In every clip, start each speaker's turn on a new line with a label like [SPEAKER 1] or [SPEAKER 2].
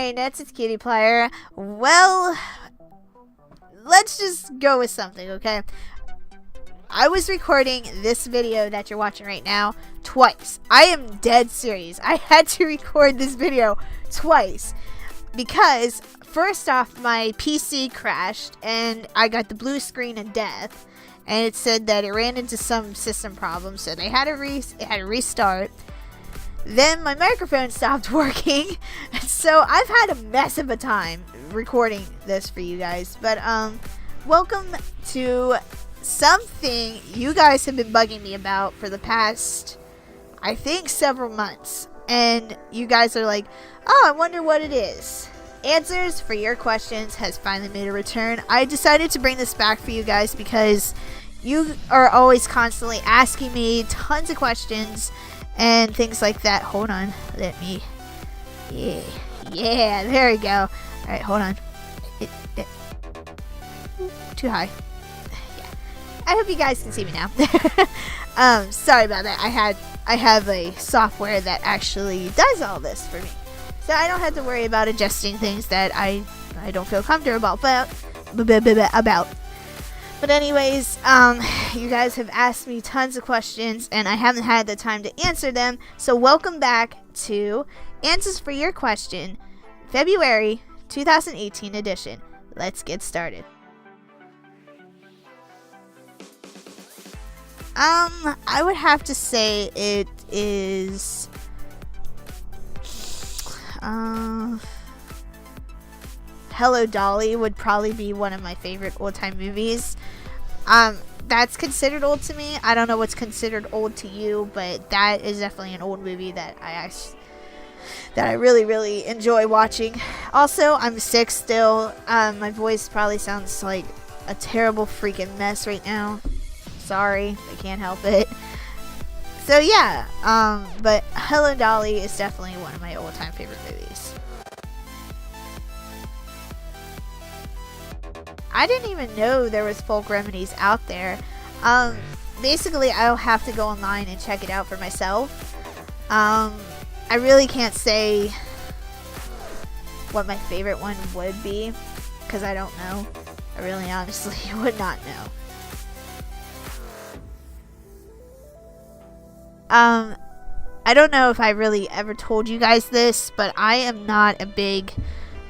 [SPEAKER 1] Marionettes, it's Cutie Player. Well, let's just go with something, okay? I was recording this video that you're watching right now twice. I am dead serious. I had to record this video twice because first off, my PC crashed and I got the blue screen of death, and it said that it ran into some system problem, so they had to restart. Then my microphone stopped working, so I've had a mess of a time recording this for you guys. But welcome to something you guys have been bugging me about for the past, I think, several months. And you guys are like, oh, I wonder what it is. Answers for your questions has finally made a return. I decided to bring this back for you guys because you are always constantly asking me tons of questions and things like that. Hold on, let me, yeah, there we go. Alright, hold on. Too high. Yeah. I hope you guys can see me now. Sorry about that. I have a software that actually does all this for me, so I don't have to worry about adjusting things that I don't feel comfortable about. But anyways, you guys have asked me tons of questions and I haven't had the time to answer them. So welcome back to Answers for Your Question, February 2018 edition. Let's get started. I would have to say it is Hello Dolly would probably be one of my favorite old-time movies. That's considered old to me. I don't know what's considered old to you, but that is definitely an old movie that I really enjoy watching. Also, I'm sick still. My voice probably sounds like a terrible freaking mess right now. Sorry, I can't help it. So yeah, but Hello Dolly is definitely one of my old-time favorite movies. I didn't even know there was folk remedies out there. Basically, I'll have to go online and check it out for myself. I really can't say what my favorite one would be, because I don't know. I really honestly would not know. I don't know if I really ever told you guys this, but I am not a big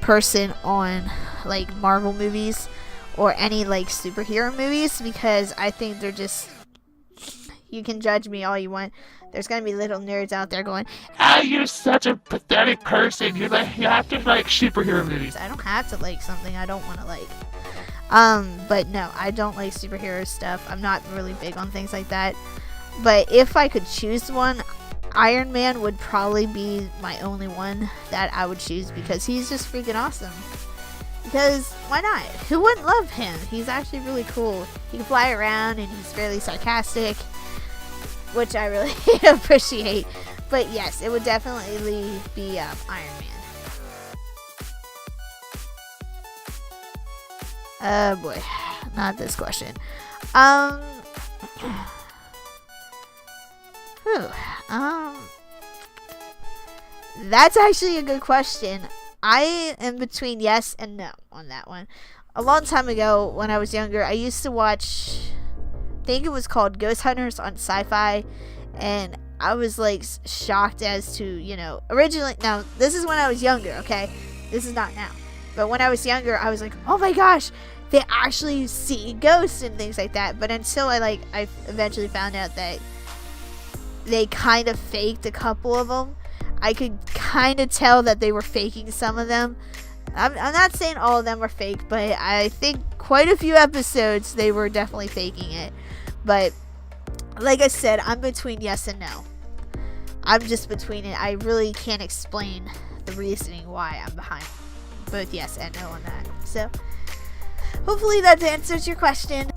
[SPEAKER 1] person on like Marvel movies or any like superhero movies, because I think they're just, you can judge me all you want. There's gonna be little nerds out there going,
[SPEAKER 2] ah, you're such a pathetic person. You have to like superhero movies.
[SPEAKER 1] I don't have to like something I don't want to like. But no, I don't like superhero stuff. I'm not really big on things like that. But if I could choose one, Iron Man would probably be my only one that I would choose, because he's just freaking awesome. Because why not? Who wouldn't love him? He's actually really cool. He can fly around and he's fairly sarcastic, which I really appreciate. But yes, it would definitely be Iron Man. Oh boy, not this question. That's actually a good question. I am between yes and no on that one. A long time ago, when I was younger, I used to watch, I think it was called Ghost Hunters on Sci-Fi, and I was like shocked as to, originally, now this is when I was younger, okay? This is not now. But when I was younger, I was like, oh my gosh, they actually see ghosts and things like that. But until I eventually found out that they kind of faked a couple of them. I could kind of tell that they were faking some of them. I'm not saying all of them were fake, but I think quite a few episodes they were definitely faking it. But like I said, I'm between yes and no. I'm just between it. I really can't explain the reasoning why I'm behind both yes and no on that. So hopefully that answers your question.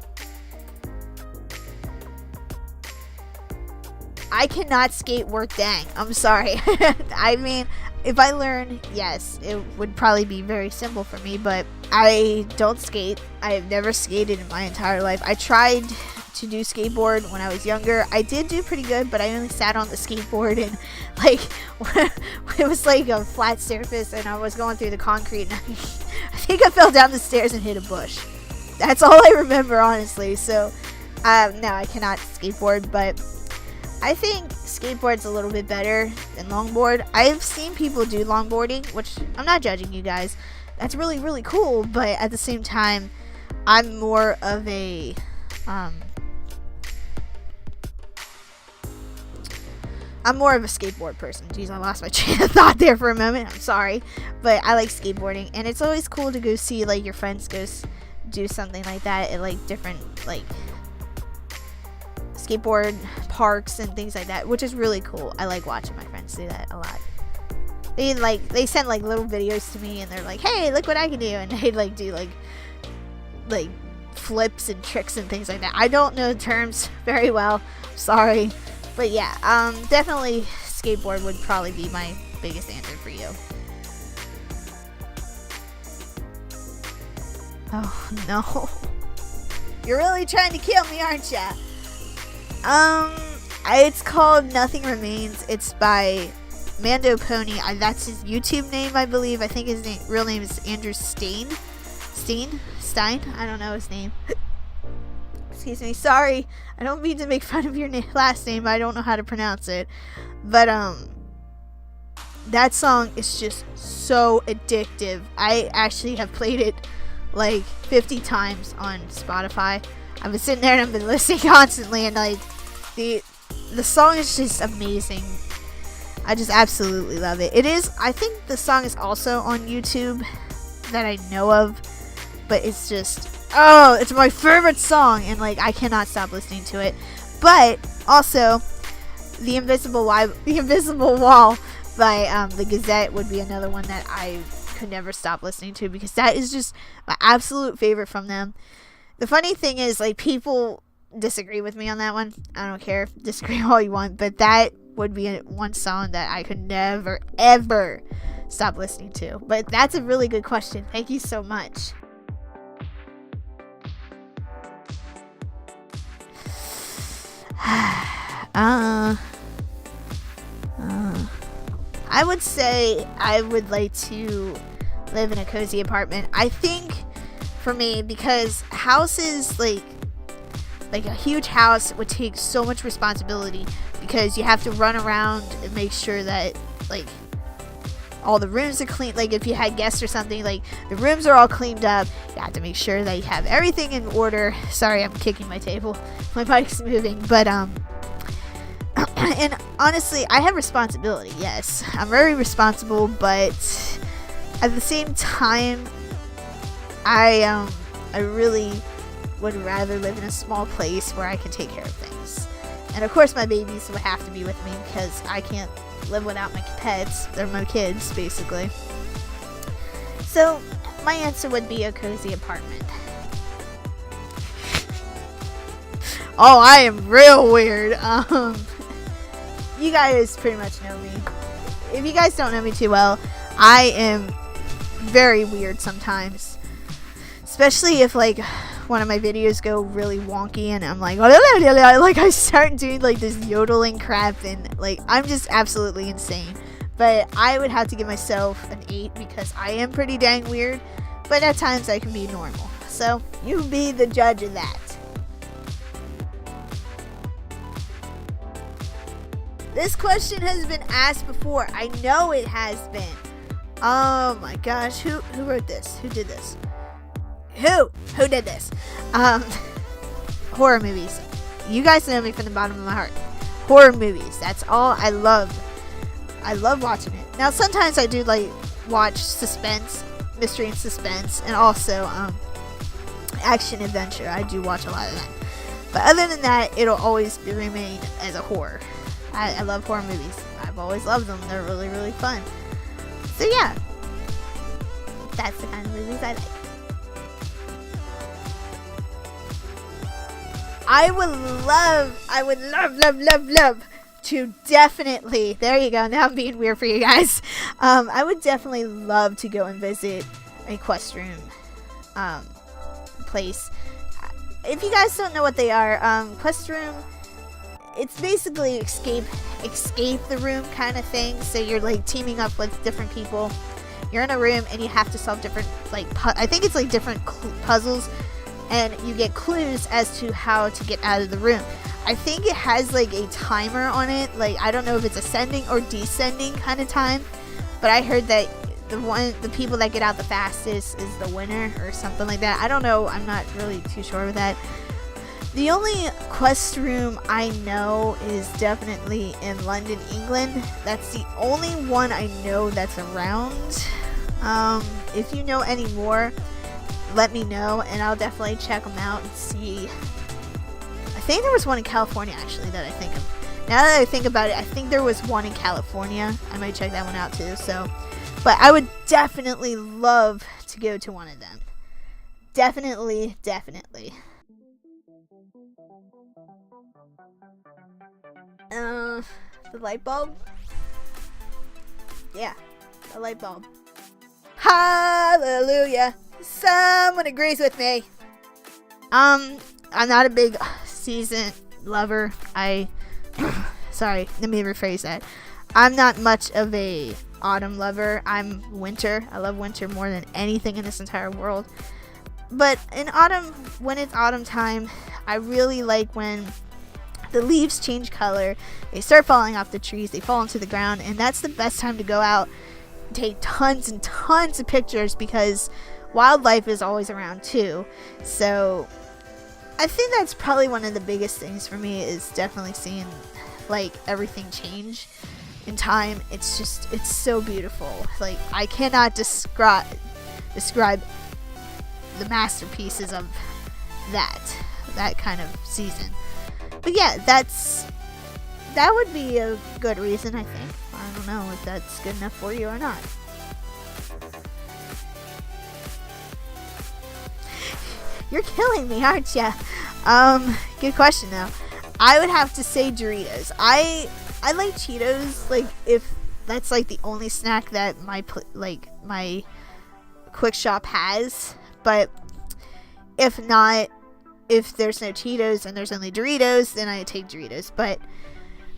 [SPEAKER 1] I cannot skate worth dang. I'm sorry. I mean, if I learn, yes, it would probably be very simple for me, but I don't skate. I have never skated in my entire life. I tried to do skateboard when I was younger. I did do pretty good, but I only sat on the skateboard and like it was like a flat surface and I was going through the concrete and I think I fell down the stairs and hit a bush. That's all I remember, honestly. So no, I cannot skateboard, but I think skateboard's a little bit better than longboard. I've seen people do longboarding, which I'm not judging you guys. That's really, really cool, but at the same time, I'm more of a skateboard person. Jeez, I lost my train of thought there for a moment. I'm sorry, but I like skateboarding, and it's always cool to go see like your friends go do something like that at like different like skateboard parks and things like that, which is really cool. I like watching my friends do that a lot. They send like little videos to me and they're like, hey, look what I can do, and they like do like flips and tricks and things like that. I don't know the terms very well, sorry, but yeah, definitely skateboard would probably be my biggest answer for you. Oh no, you're really trying to kill me, aren't ya? It's called Nothing Remains. It's by Mando Pony. That's his YouTube name, I believe. I think his real name is Andrew Stein. I don't know his name. Excuse me. Sorry. I don't mean to make fun of your last name. I don't know how to pronounce it. But that song is just so addictive. I actually have played it like 50 times on Spotify. I've been sitting there and I've been listening constantly, and like the song is just amazing. I just absolutely love it. I think the song is also on YouTube that I know of, but it's just, it's my favorite song, and like I cannot stop listening to it. But also The Invisible Wall by the Gazette would be another one that I could never stop listening to, because that is just my absolute favorite from them. The funny thing is, like, people disagree with me on that one. I don't care. Disagree all you want. But that would be one song that I could never, ever stop listening to. But that's a really good question. Thank you so much. I would say I would like to live in a cozy apartment. I think for me, because houses, like a huge house would take so much responsibility, because you have to run around and make sure that like all the rooms are clean. Like if you had guests or something, like the rooms are all cleaned up. You have to make sure that you have everything in order. Sorry, I'm kicking my table. My bike's moving, but and honestly, I have responsibility. Yes, I'm very responsible, but at the same time, I really would rather live in a small place where I can take care of things. And of course my babies would have to be with me, because I can't live without my pets. They're my kids, basically. So my answer would be a cozy apartment. Oh, I am real weird. You guys pretty much know me. If you guys don't know me too well, I am very weird sometimes. Especially if like one of my videos go really wonky and I'm like I start doing like this yodeling crap, and like I'm just absolutely insane. But I would have to give myself an 8, because I am pretty dang weird, but at times I can be normal. So you be the judge of that. This question has been asked before. I know it has been. Oh my gosh, who wrote this? Who did this? Who did this? Horror movies. You guys know me from the bottom of my heart. Horror movies. That's all I love. I love watching it. Now sometimes I do like watch suspense, mystery and suspense, and also action adventure. I do watch a lot of that. But other than that, it'll always remain as a horror. I love horror movies. I've always loved them. They're really, really fun. So yeah, that's the kind of movies I like. I would love to definitely, there you go, now I'm being weird for you guys. I would definitely love to go and visit a equestrian place. if you guys don't know what they are, quest room, it's basically escape the room kind of thing. So you're like teaming up with different people. You're in a room and you have to solve different, like, I think it's like different puzzles, and you get clues as to how to get out of the room. I think it has like a timer on it. Like, I don't know if it's ascending or descending kind of time, but I heard that the people that get out the fastest is the winner or something like that. I don't know. I'm not really too sure with that. The only quest room I know is definitely in London, England. That's the only one I know that's around. If you know any more, let me know, and I'll definitely check them out and see. I think there was one in California, actually, that I think of. Now that I think about it, I think there was one in California. I might check that one out too. So, but I would definitely love to go to one of them. Definitely. The light bulb? Yeah, the light bulb. Hallelujah. Someone agrees with me. I'm not a big season lover. Sorry, let me rephrase that. I'm not much of a autumn lover. I'm winter. I love winter more than anything in this entire world. But in autumn, when it's autumn time, I really like when the leaves change color, they start falling off the trees, they fall into the ground, and that's the best time to go out, take tons and tons of pictures, because wildlife is always around too. So I think that's probably one of the biggest things for me, is definitely seeing like everything change in time. It's so beautiful. Like, I cannot describe the masterpieces of that kind of season. But yeah, that would be a good reason, I think. I don't know if that's good enough for you or not. You're killing me, aren't ya? Good question though. I would have to say Doritos. I like Cheetos, like, if that's like the only snack that my quick shop has. But if not, if there's no Cheetos and there's only Doritos, then I take Doritos. But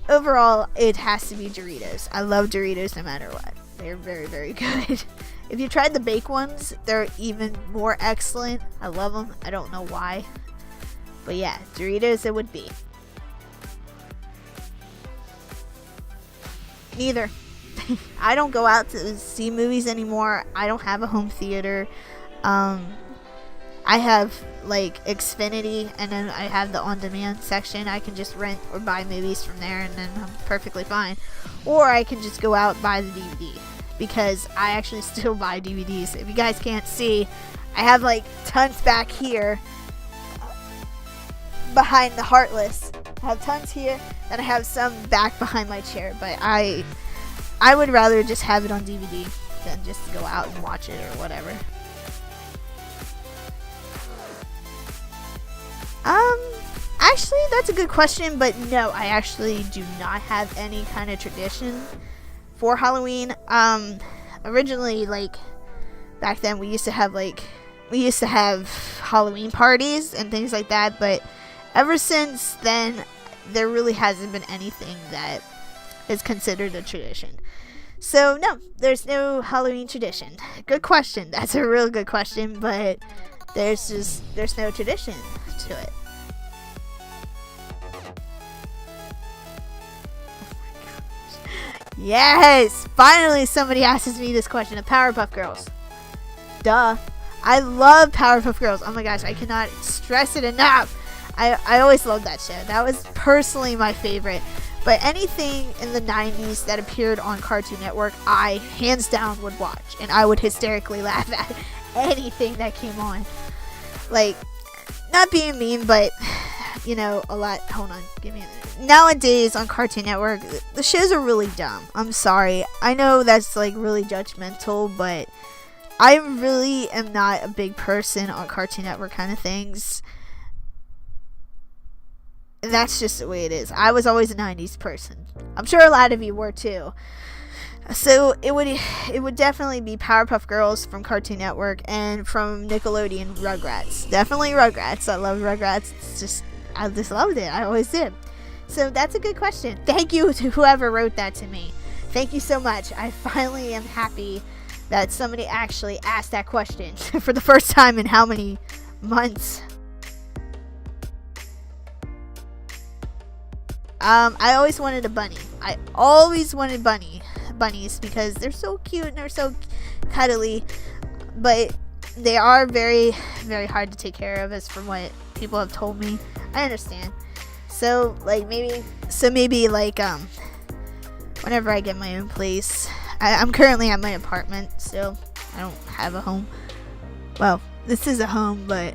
[SPEAKER 1] overall, it has to be Doritos. I love Doritos no matter what. They're very, very good. If you tried the baked ones, they're even more excellent. I love them. I don't know why. But yeah, Doritos it would be. Neither. I don't go out to see movies anymore. I don't have a home theater. I have like Xfinity, and then I have the on-demand section. I can just rent or buy movies from there, and then I'm perfectly fine. Or I can just go out and buy the DVD, because I actually still buy DVDs. If you guys can't see, I have like tons back here behind the Heartless. I have tons here, and I have some back behind my chair. But I would rather just have it on DVD than just go out and watch it or whatever. Actually, that's a good question, but no, I actually do not have any kind of tradition for Halloween. Originally, like, back then we used to have Halloween parties and things like that, but ever since then, there really hasn't been anything that is considered a tradition. So no, there's no Halloween tradition. Good question. That's a real good question, but there's no tradition to it. Yes! Finally somebody asks me this question. The Powerpuff Girls. Duh. I love Powerpuff Girls. Oh my gosh, I cannot stress it enough. I always loved that show. That was personally my favorite. But anything in the 90s that appeared on Cartoon Network, I hands down would watch. And I would hysterically laugh at anything that came on. Like, not being mean, but, you know, a lot. Hold on, give me a minute. Nowadays on Cartoon Network, the shows are really dumb. I'm sorry. I know that's like really judgmental, but I really am not a big person on Cartoon Network kind of things. That's just the way it is. I was always a 90s person. I'm sure a lot of you were too. So it would definitely be Powerpuff Girls from Cartoon Network, and from Nickelodeon, Rugrats. Definitely Rugrats. I love Rugrats. I just loved it. I always did. So that's a good question. Thank you to whoever wrote that to me. Thank you so much. I finally am happy that somebody actually asked that question for the first time in how many months. I always wanted a bunny. I always wanted bunnies because they're so cute and they're so cuddly, but they are very, very hard to take care of, as from what people have told me. I understand. So maybe whenever I get my own place, I'm currently at my apartment, so I don't have a home. Well, this is a home, but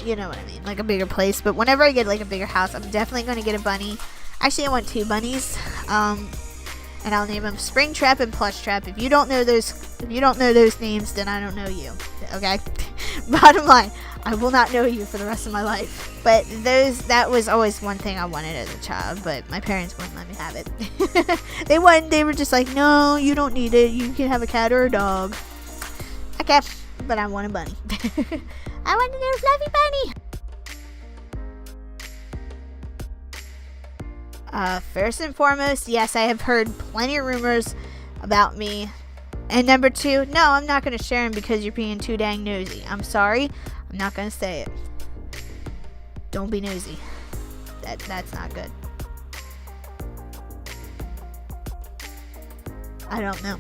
[SPEAKER 1] you know what I mean, like a bigger place. But whenever I get like a bigger house, I'm definitely going to get a bunny. Actually, I want 2 bunnies, and I'll name them Springtrap and Plushtrap. If you don't know those names, then I don't know you. Okay. Bottom line, I will not know you for the rest of my life. But that was always one thing I wanted as a child, but my parents wouldn't let me have it. They were just like, no, you don't need it. You can have a cat or a dog. Okay, but I want a bunny. I want a little fluffy bunny. First and foremost, yes, I have heard plenty of rumors about me. And number 2, no, I'm not going to share them because you're being too dang nosy. I'm sorry. I'm not going to say it. Don't be nosy. That's not good. I don't know.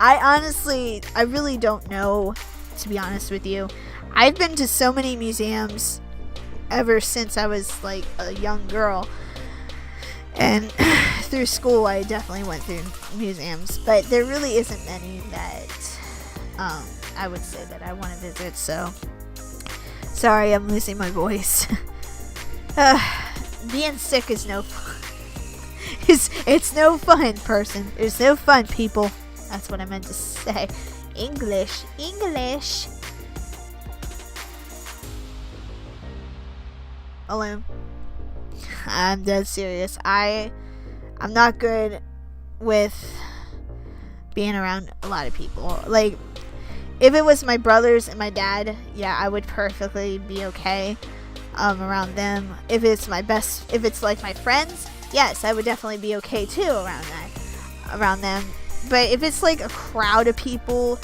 [SPEAKER 1] I really don't know, to be honest with you. I've been to so many museums ever since I was like a young girl. And through school, I definitely went through museums, but there really isn't many that I would say that I want to visit. So, sorry, I'm losing my voice. Being sick is no fun. It's no fun, person. It's no fun, people. That's what I meant to say. English. Alone. I'm dead serious. I'm not good with being around a lot of people. Like, if it was my brothers and my dad, yeah, I would perfectly be okay around them. If it's like my friends, yes, I would definitely be okay too around them. But if it's like a crowd of people,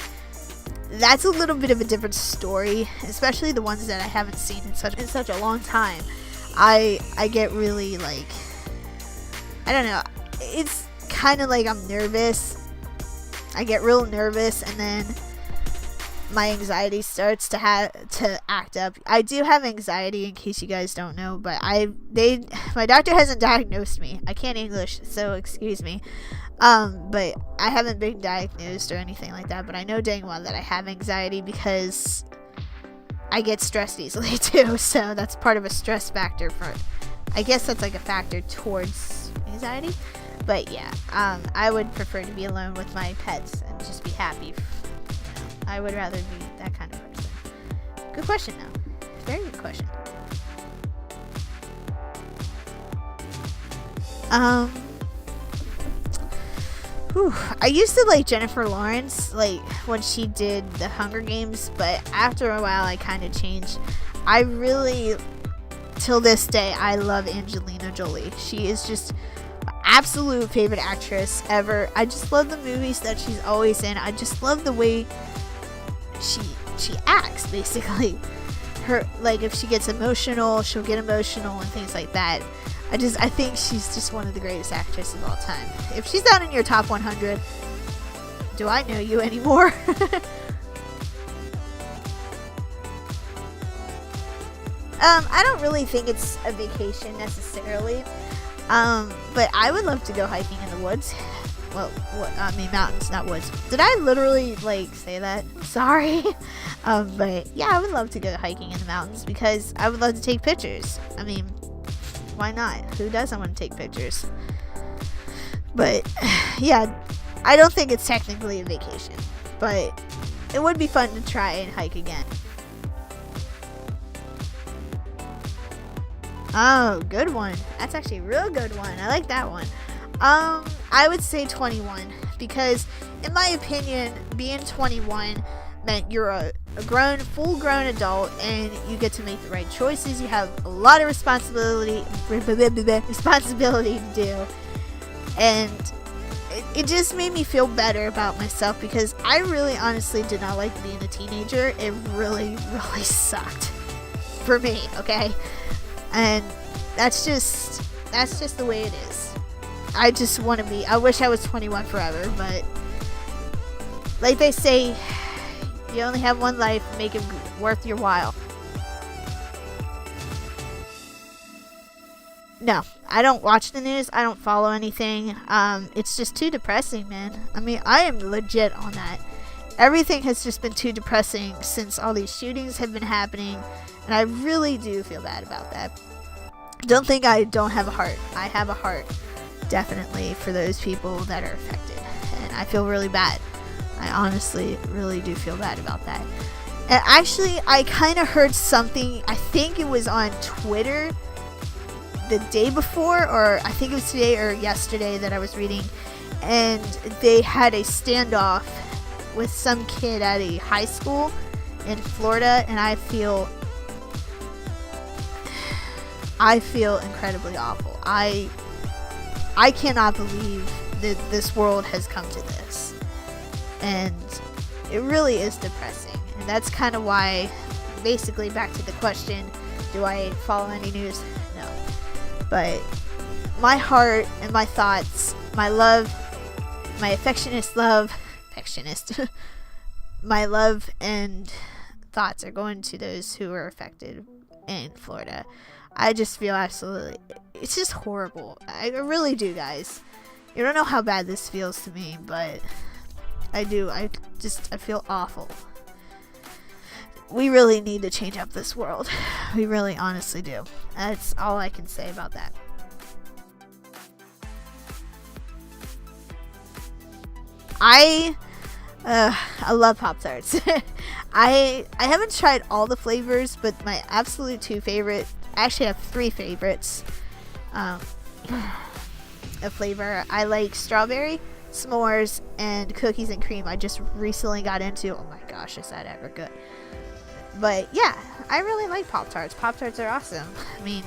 [SPEAKER 1] that's a little bit of a different story, especially the ones that I haven't seen in such a long time. I get really, like, I don't know, it's kind of like I'm nervous. I get real nervous, and then my anxiety starts to act up. I do have anxiety, in case you guys don't know, but my doctor hasn't diagnosed me. I can't English, so excuse me. But I haven't been diagnosed or anything like that, but I know dang well that I have anxiety because I get stressed easily too, so that's part of a stress factor I guess that's like a factor towards anxiety. But yeah, I would prefer to be alone with my pets and just be happy. I would rather be that kind of person. Good question though. Very good question. I used to like Jennifer Lawrence, like when she did the Hunger Games, but after a while I kind of changed. I really, till this day, I love Angelina Jolie. She is just my absolute favorite actress ever. I just love the movies that she's always in. I just love the way she acts, basically. Her, like, if she gets emotional, she'll get emotional and things like that. I think she's just one of the greatest actresses of all time. If she's not in your top 100, do I know you anymore? I don't really think it's a vacation necessarily. But I would love to go hiking in the woods. Well, I mean mountains, not woods. Did I literally like say that? Sorry. But yeah, I would love to go hiking in the mountains because I would love to take pictures. I mean, why not? Who doesn't want to take pictures? But yeah, I don't think it's technically a vacation, but it would be fun to try and hike again. Oh, good one. That's actually a real good one. I like that one. I would say 21 because, in my opinion, being 21 meant you're a full-grown adult and you get to make the right choices. You have a lot of responsibility to do, and it just made me feel better about myself because I really honestly did not like being a teenager. It really, really sucked for me, okay? And that's just the way it is. I just want to be, I wish I was 21 forever, but like they say, you only have one life, make it worth your while. No, I don't watch the news. I don't follow anything. It's just too depressing, man. I mean, I am legit on that. Everything has just been too depressing since all these shootings have been happening, and I really do feel bad about that. Don't think I don't have a heart. I have a heart, definitely, for those people that are affected, and I feel really bad. I honestly really do feel bad about that. And actually, I kind of heard something, I think it was on Twitter the day before, or I think it was today or yesterday that I was reading, and they had a standoff with some kid at a high school in Florida, and I feel incredibly awful. I cannot believe that this world has come to this, and it really is depressing. And that's kind of why, basically back to the question, do I follow any news? No. But my heart and my thoughts, my love, my my love and thoughts are going to those who are affected in Florida. I just feel absolutely, it's just horrible. I really do, guys. You don't know how bad this feels to me, but I do. I feel awful. We really need to change up this world. We really honestly do. That's all I can say about that. I love Pop-Tarts. I haven't tried all the flavors, but my absolute two favorite, I actually have three favorites. A flavor, I like strawberry, s'mores, and cookies and cream. I just recently got into. Oh my gosh, is that ever good? But yeah, I really like Pop-Tarts. Pop-Tarts are awesome. I mean,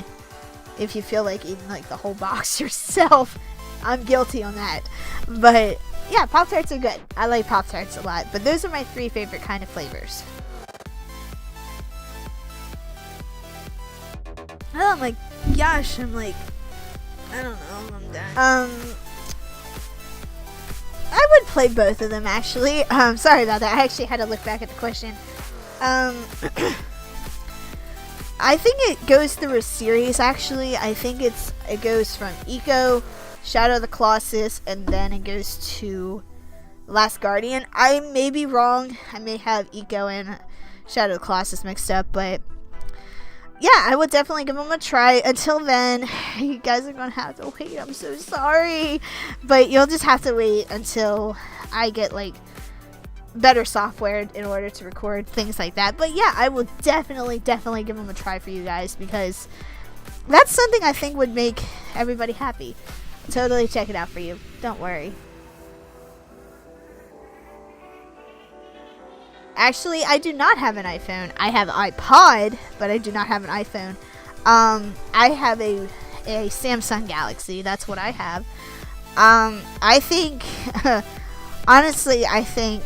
[SPEAKER 1] if you feel like eating like the whole box yourself, I'm guilty on that. But yeah, Pop-Tarts are good. I like Pop-Tarts a lot. But those are my three favorite kind of flavors. Oh my gosh, I'm like, I don't know, I'm done. I would play both of them actually. Sorry about that. I actually had to look back at the question. I think it goes through a series actually. I think it goes from Eco, Shadow of the Colossus, and then it goes to Last Guardian. I may be wrong. I may have Eco and Shadow of the Colossus mixed up, but yeah, I would definitely give them a try. Until then, you guys are gonna have to wait. I'm so sorry, but you'll just have to wait until I get like better software in order to record things like that. But yeah, I will definitely give them a try for you guys, because that's something I think would make everybody happy. Totally check it out for you. Don't worry. Actually, I do not have an iPhone. I have an iPod, but I do not have an iPhone. I have a Samsung Galaxy. That's what I have. I think, honestly, I think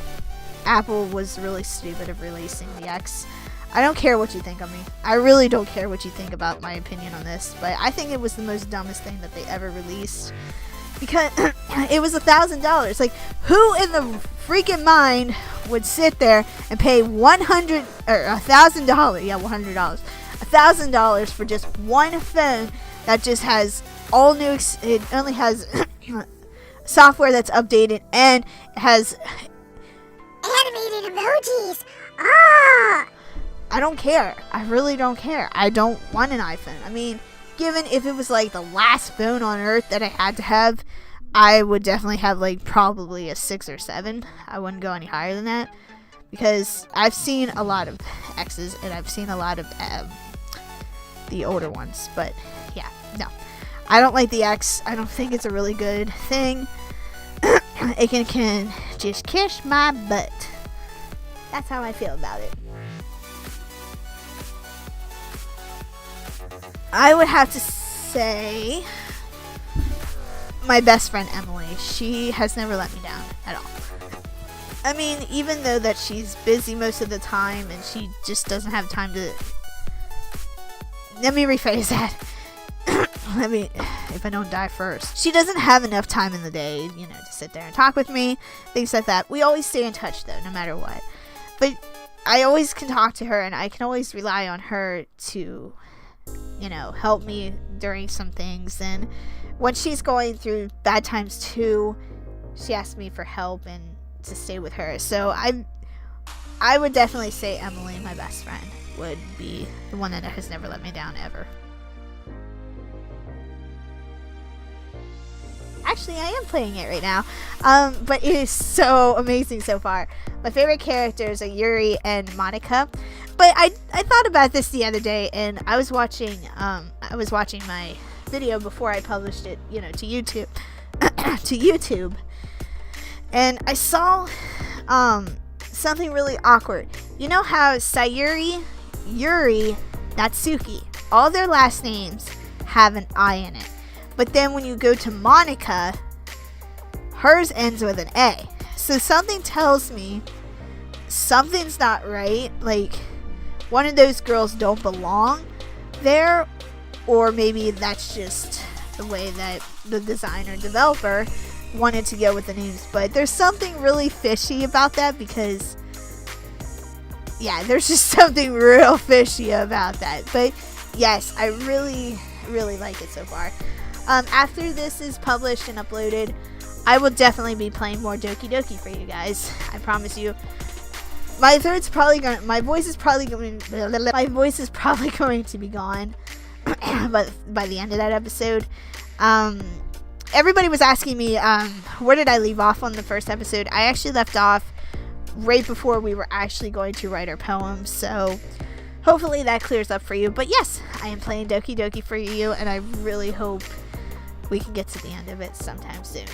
[SPEAKER 1] Apple was really stupid of releasing the X. I don't care what you think of me. I really don't care what you think about my opinion on this, but I think it was the most dumbest thing that they ever released, because it was $1,000. Like, who in the freaking mind would sit there and pay $100 or $1,000? Yeah, $100. $1,000 for just one phone that just has all new. It only has software that's updated and has animated emojis. Ah! I don't care. I really don't care. I don't want an iPhone. I mean, given if it was like the last phone on earth that I had to have, I would definitely have like probably a 6 or 7. I wouldn't go any higher than that, because I've seen a lot of X's and I've seen a lot of the older ones. But yeah, no. I don't like the X. I don't think it's a really good thing. It can just kiss my butt. That's how I feel about it. I would have to say my best friend Emily. She has never let me down at all. I mean, even though that she's busy most of the time and she just doesn't have time to... Let me rephrase that. If I don't die first. She doesn't have enough time in the day, you know, to sit there and talk with me, things like that. We always stay in touch though, no matter what. But I always can talk to her, and I can always rely on her to, you know, help me during some things. And when she's going through bad times too, she asks me for help and to stay with her. So I would definitely say Emily, my best friend, would be the one that has never let me down ever. Actually, I am playing it right now, but it is so amazing so far. My favorite characters are Yuri and Monica, but I thought about this the other day, and I was watching my video before I published it, you know, to YouTube, and I saw something really awkward. You know how Sayuri, Yuri, Natsuki, all their last names have an I in it. But then when you go to Monica, hers ends with an A. So something tells me something's not right. Like, one of those girls don't belong there. Or maybe that's just the way that the designer developer wanted to go with the names. But there's something really fishy about that, because, yeah, there's just something real fishy about that. But yes, I really, really like it so far. After this is published and uploaded, I will definitely be playing more Doki Doki for you guys. I promise you. My voice is probably going to be gone but by the end of that episode. Everybody was asking me where did I leave off on the first episode. I actually left off right before we were actually going to write our poems, so hopefully that clears up for you. But yes, I am playing Doki Doki for you, and I really hope we can get to the end of it sometime soon.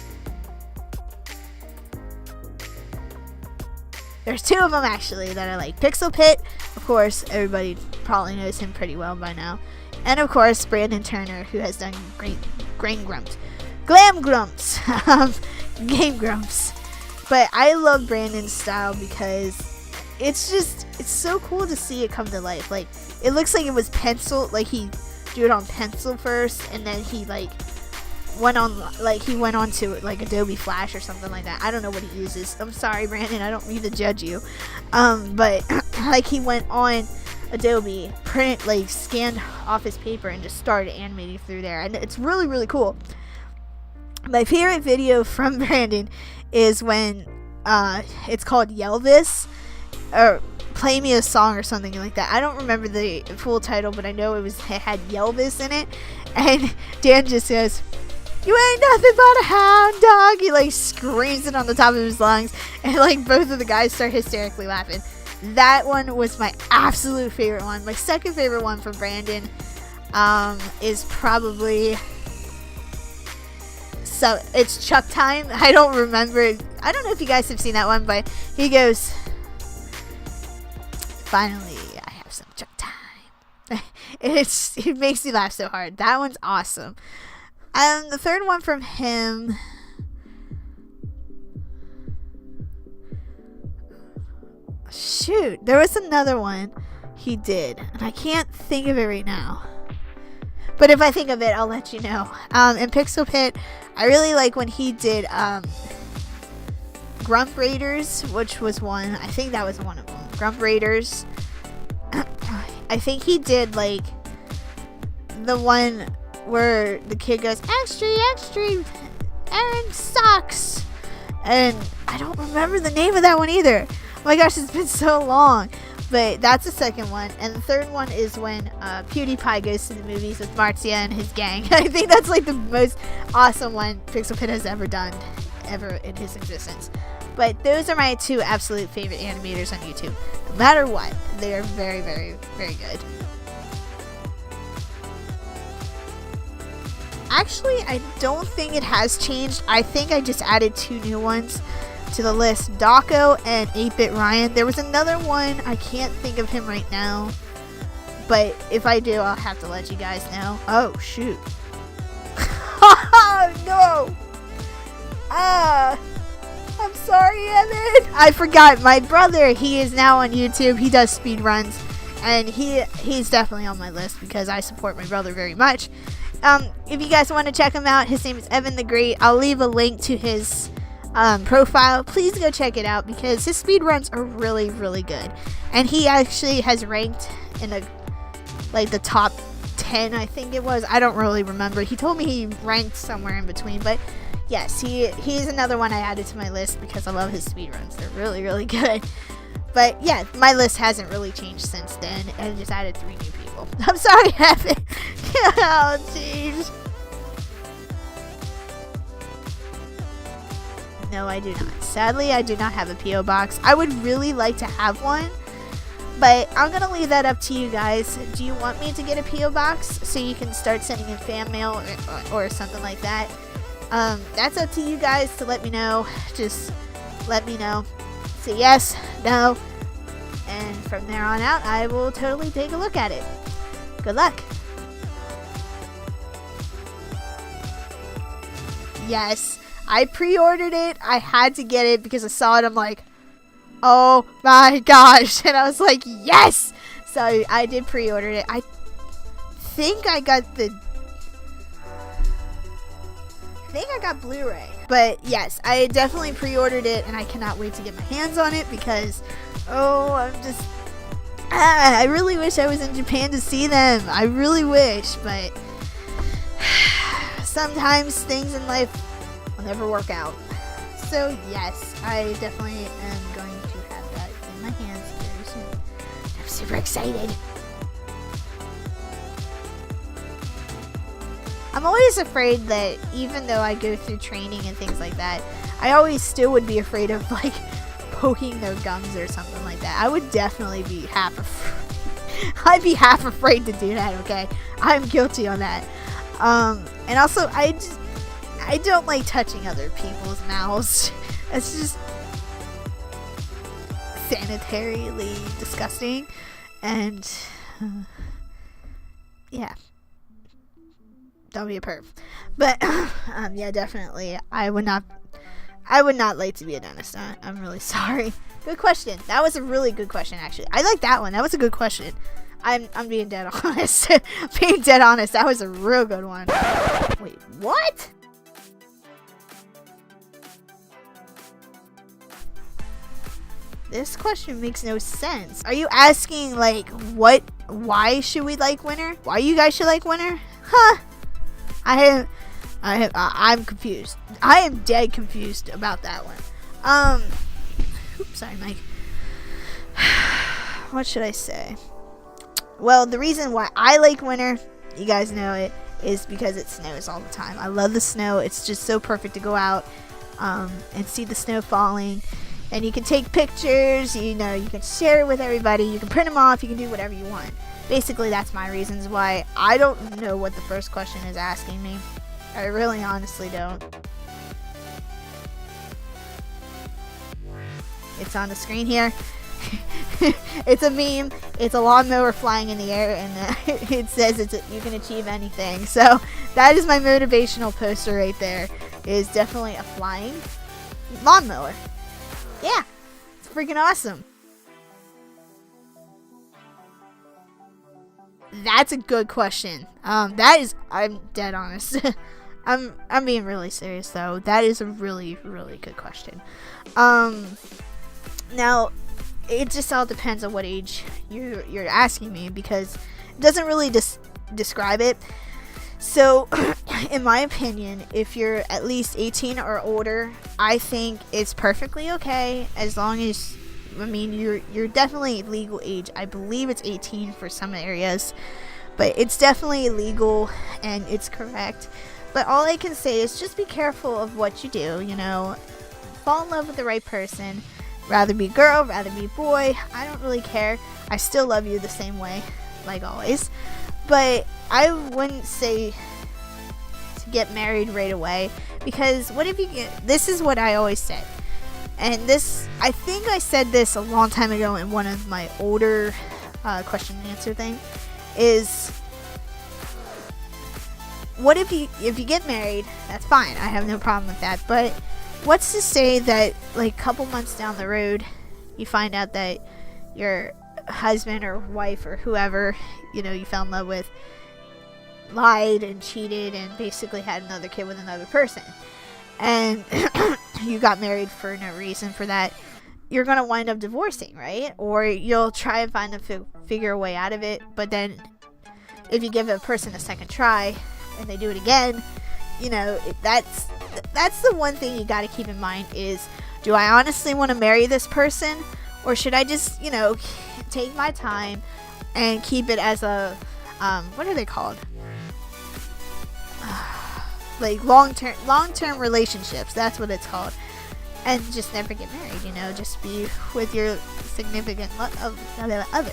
[SPEAKER 1] There's two of them actually that I like. Pixel Pit, of course, everybody probably knows him pretty well by now. And of course, Brandon Turner, who has done great Game Grumps. Game Grumps. But I love Brandon's style because it's so cool to see it come to life. Like, it looks like it was pencil, like he drew it on pencil first, and then he went on to Adobe Flash or something like that. I don't know what he uses. I'm sorry, Brandon, I don't mean to judge you. But like, he went on Adobe, scanned off his paper and just started animating through there, and it's really, really cool. My favorite video from Brandon is when it's called Yelvis, or Play Me a Song or something like that. I don't remember the full title, but I know it had Yelvis in it, and Dan just says, "You ain't nothing but a hound dog." He screams it on the top of his lungs, and both of the guys start hysterically laughing. That one was my absolute favorite one. My second favorite one from Brandon is probably, so it's Chuck Time. I don't remember. I don't know if you guys have seen that one, but he goes, "Finally, I have some Chuck Time." It makes me laugh so hard. That one's awesome. The third one from him, shoot, there was another one he did, and I can't think of it right now. But if I think of it, I'll let you know. In Pixel Pit, I really like when he did Grump Raiders, which was one. I think that was one of them. Grump Raiders. I think he did the one where the kid goes, "Extra, extra, Aaron sucks," and I don't remember the name of that one either. Oh my gosh, it's been so long. But that's the second one. And the third one is when PewDiePie goes to the movies with Marzia and his gang. I think that's the most awesome one Pixel Pit has ever done, ever in his existence. But those are my two absolute favorite animators on YouTube. No matter what, they are very, very, very good. Actually, I don't think it has changed. I think I just added 2 new ones to the list. Daco and 8-Bit Ryan. There was another one. I can't think of him right now. But if I do, I'll have to let you guys know. Oh, shoot. No! I'm sorry, Evan. I forgot. My brother, he is now on YouTube. He does speed runs. And he's definitely on my list because I support my brother very much. If you guys want to check him out, his name is Evan the Great. I'll leave a link to his profile. Please go check it out because his speed runs are really, really good. And he actually has ranked in the top 10, I think it was. I don't really remember. He told me he ranked somewhere in between, but yes, he's another one I added to my list because I love his speed runs. They're really, really good. But yeah, my list hasn't really changed since then, and I just added 3 new people. I'm sorry, Evan. Oh, jeez. No, I do not. Sadly, I do not have a P.O. box. I would really like to have one, but I'm going to leave that up to you guys. Do you want me to get a P.O. box so you can start sending in fan mail or something like that? That's up to you guys to let me know. Just let me know. Say yes, no, and from there on out, I will totally take a look at it. Good luck. Yes, I pre-ordered it. I had to get it because I saw it. I'm like, oh my gosh. And I was like, yes. So I did pre-order it. I think I got Blu-ray. But yes, I definitely pre-ordered it and I cannot wait to get my hands on it because, I really wish I was in Japan to see them. I really wish, but sometimes things in life will never work out. So yes, I definitely am going to have that in my hands very soon. I'm super excited. I'm always afraid that even though I go through training and things like that, I always still would be afraid of like poking their gums or something like that. I would definitely be half afraid. I'd be half afraid to do that, okay? I'm guilty on that. And also, I don't like touching other people's mouths. It's just sanitarily disgusting. And yeah. Don't be a perv. But yeah, definitely I would not like to be a dentist. I'm really sorry. Good question. That was a really good question, actually. I like that one. That was a good question. I'm being dead honest. Being dead honest, that was a real good one. Wait, what? This question makes no sense. Are you asking like why should we like winter? Why you guys should like winter? Huh? I'm confused. I am dead confused about that one. Oops, sorry, Mike. What should I say? Well, the reason why I like winter, you guys know it, is because it snows all the time. I love the snow. It's just so perfect to go out and see the snow falling. And you can take pictures, you can share it with everybody, you can print them off, you can do whatever you want. Basically, that's my reasons why. I don't know what the first question is asking me. I really honestly don't. It's on the screen here. It's a meme. It's a lawnmower flying in the air, and it says you can achieve anything. So that is my motivational poster right there. It is definitely a flying lawnmower. Yeah, it's freaking awesome. That's a good question. I'm dead honest. I'm being really serious though. That is a really, really good question. Now, it just all depends on what age you're asking me because it doesn't really describe it. So, in my opinion, if you're at least 18 or older, I think it's perfectly okay as long as, you're definitely legal age. I believe it's 18 for some areas, but it's definitely legal and it's correct. But all I can say is just be careful of what you do, fall in love with the right person, rather be girl, rather be boy, I don't really care. I still love you the same way, like always. But I wouldn't say to get married right away, because what if you get, this is what I always say, and this, I think I said this a long time ago in one of my older question and answer thing, is what if you get married, that's fine, I have no problem with that, but what's to say that like a couple months down the road you find out that your husband or wife or whoever, you know, you fell in love with lied and cheated and basically had another kid with another person, and you got married for no reason for that. You're gonna wind up divorcing, right? Or you'll try and find figure a way out of it, but then if you give a person a second try and they do it again, you know, that's the one thing you got to keep in mind is, do I honestly want to marry this person, or should I just, you know, take my time and keep it as a what are they called, like long-term relationships, that's what it's called, and just never get married, you know, just be with your significant other.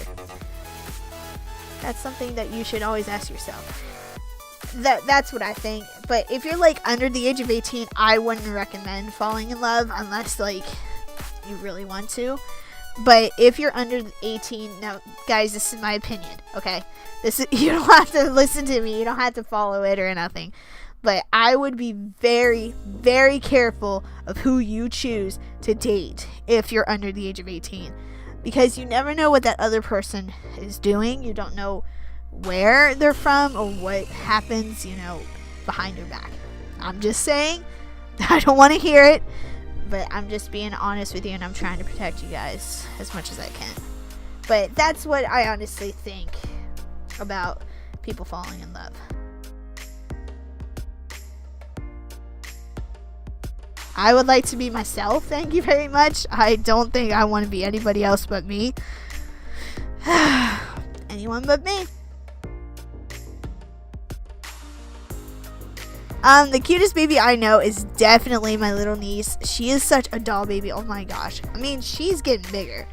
[SPEAKER 1] That's something that you should always ask yourself. That's what I think. But if you're like under the age of 18, I wouldn't recommend falling in love unless like you really want to. But if you're under 18, now guys, this is my opinion, okay? This is, you don't have to listen to me, you don't have to follow it or nothing. But I would be very, very careful of who you choose to date if you're under the age of 18. Because you never know what that other person is doing. You don't know where they're from or what happens, you know, behind your back. I'm just saying, I don't want to hear it, but I'm just being honest with you, and I'm trying to protect you guys as much as I can. But that's what I honestly think about people falling in love. I would like to be myself, thank you very much. I don't think I want to be anybody else but me. Anyone but me. The cutest baby I know is definitely my little niece. She is such a doll baby. Oh my gosh. I mean, she's getting bigger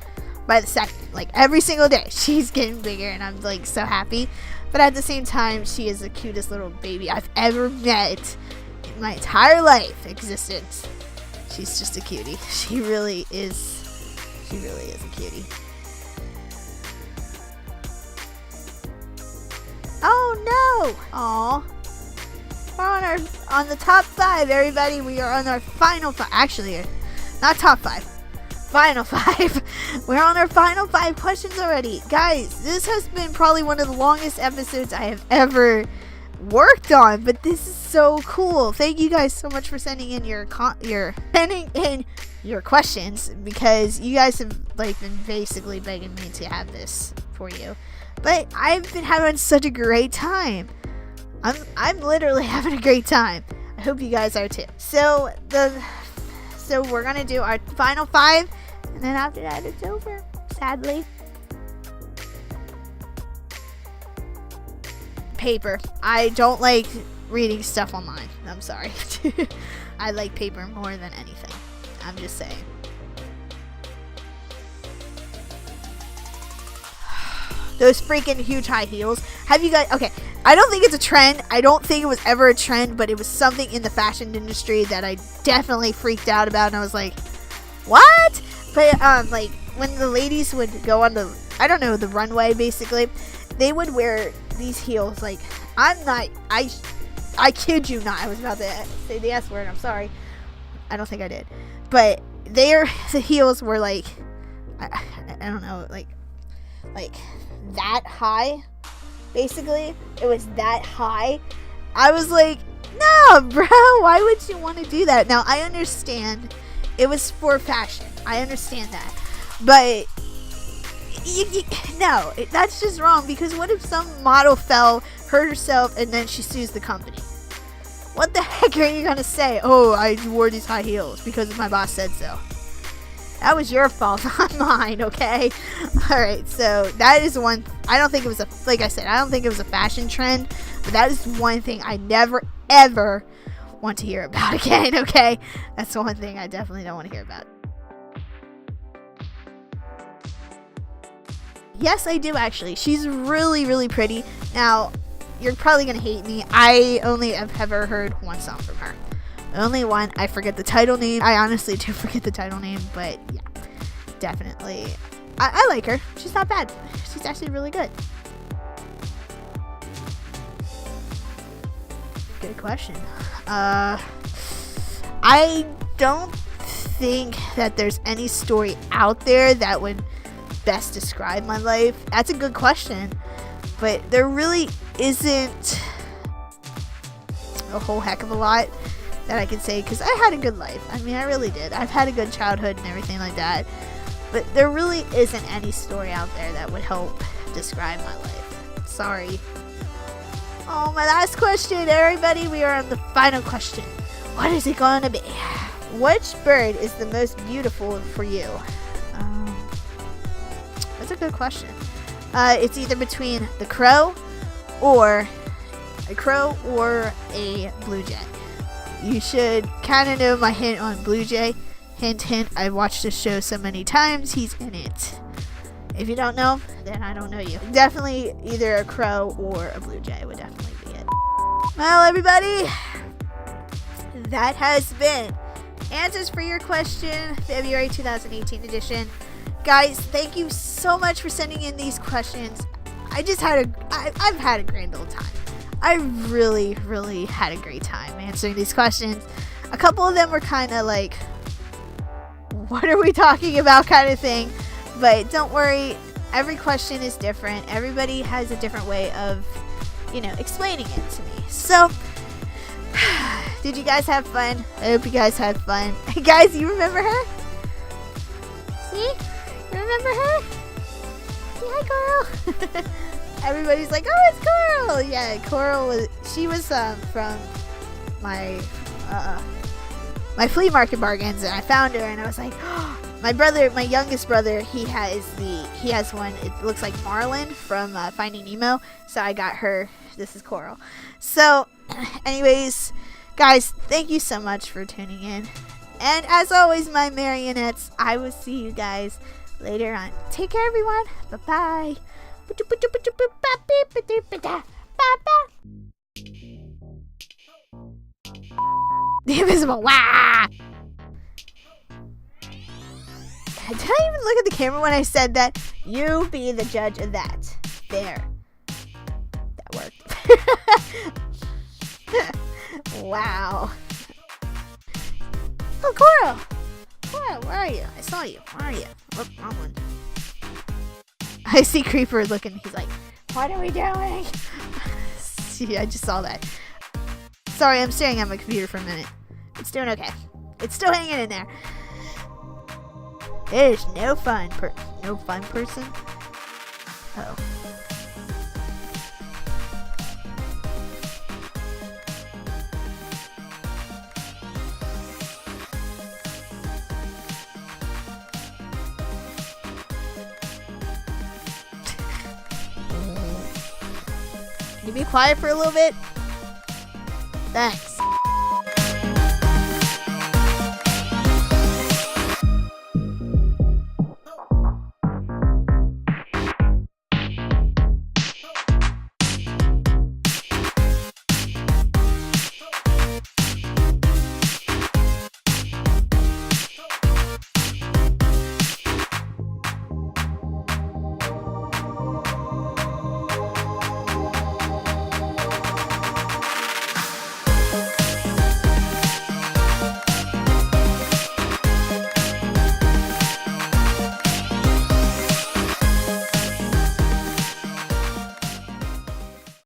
[SPEAKER 1] by the second. Like every single day, she's getting bigger, and I'm like so happy. But at the same time, she is the cutest little baby I've ever met in my entire life existence. She's just a cutie. She really is a cutie. Oh no! Aw. We're on the top 5, everybody. We are on our final 5. Actually, not top 5. Final 5. We're on our final 5 questions already. Guys, this has been probably one of the longest episodes I have ever worked on, but this is so cool. Thank you guys so much for sending in your questions, because you guys have like been basically begging me to have this for you. But I've been having such a great time. I'm literally having a great time. I hope you guys are too. So we're gonna do our final 5, and then after that it's over, sadly. Paper. I don't like reading stuff online. I'm sorry. I like paper more than anything. I'm just saying. Those freaking huge high heels. Have you guys... Okay, I don't think it's a trend. I don't think it was ever a trend, but it was something in the fashion industry that I definitely freaked out about, and I was like, what? But, like, when the ladies would go on the, I don't know, the runway, basically, they would wear these heels. Like, I kid you not. I was about to say the S word. I'm sorry. I don't think I did. But the heels were like, I don't know, like that high. Basically, it was that high. I was like, no, bro, why would you want to do that? Now, I understand it was for fashion. I understand that. But no, that's just wrong, because what if some model fell, hurt herself, and then she sues the company? What the heck are you going to say? Oh, I wore these high heels because my boss said so. That was your fault, not mine, okay? Alright, so that is one. I don't think it was like I said, I don't think it was a fashion trend, but that is one thing I never, ever want to hear about again, okay? That's the one thing I definitely don't want to hear about. Yes, I do actually. She's really, really pretty. Now, you're probably gonna hate me. I only have ever heard one song from her. Only one. I forget the title name. I honestly do forget the title name, but yeah, definitely. I like her. She's not bad. She's actually really good. Good question. I don't think that there's any story out there that would best describe my life. That's a good question, but there really isn't a whole heck of a lot that I can say, because I had a good life. I mean, I really did. I've had a good childhood and everything like that, but there really isn't any story out there that would help describe my life. Sorry. Oh, my last question, everybody. We are on the final question. What is it going to be? Which bird is the most beautiful for you? That's a good question. It's either between the crow or a blue jay. You should kind of know my hint on blue jay. Hint, hint. I've watched this show so many times. He's in it. If you don't know, then I don't know you. Definitely either a crow or a blue jay would definitely be it. Well, everybody, that has been Answers for Your Question, February 2018 edition. Guys, thank you so much for sending in these questions. I've had a grand old time. I really, really had a great time answering these questions. A couple of them were kind of like, what are we talking about kind of thing. But don't worry, every question is different. Everybody has a different way of, explaining it to me. So, did you guys have fun? I hope you guys had fun. Hey guys, you remember her? See? You remember her? Say hi, Coral. Everybody's like, oh, it's Coral. Yeah, Coral was from my flea market bargains, and I found her, and I was like, oh, my youngest brother, he has one. It looks like Marlin from Finding Nemo. So I got her. This is Coral. So, anyways, guys, thank you so much for tuning in. And as always, my marionettes, I will see you guys later on. Take care, everyone. Bye-bye. The invisible. Wah! Did I even look at the camera when I said that? You be the judge of that. There. That worked. Wow. Oh, Coral. Coral, where are you? I saw you. Where are you? Oh, wrong one. I see Creeper looking. He's like, what are we doing? See, I just saw that. Sorry, I'm staring at my computer for a minute. It's doing okay. It's still hanging in there. There's no fun person. Oh. Can you be quiet for a little bit? Thanks.